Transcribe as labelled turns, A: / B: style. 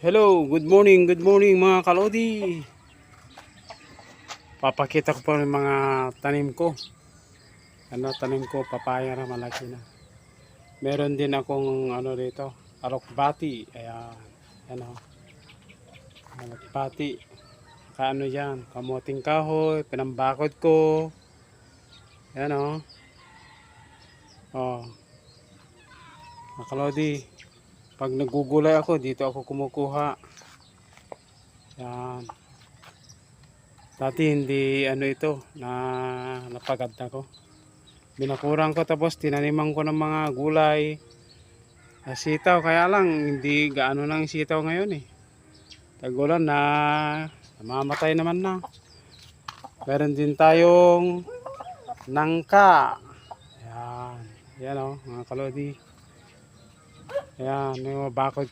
A: Hello, good morning mga kalodi. Papakita ko pa yung mga tanim ko. Tanim ko, papaya na malaki na. Meron din akong dito, alokbati. Ayan, alokbati. Yan, kamuting kahoy, pinambakod ko. Ayan mga kalodi. Pag nagugulay ako, dito ako kumukuha. Yan. Dati hindi ito na napagad na ko. Binakurang ko tapos tinaniman ko ng mga gulay. Sitaw, kaya lang hindi gaano nang sitaw ngayon eh. Tagulan na namamatay naman na. Meron din tayong nangka. Yan. Yan mga kalodi. Yan, yung bakod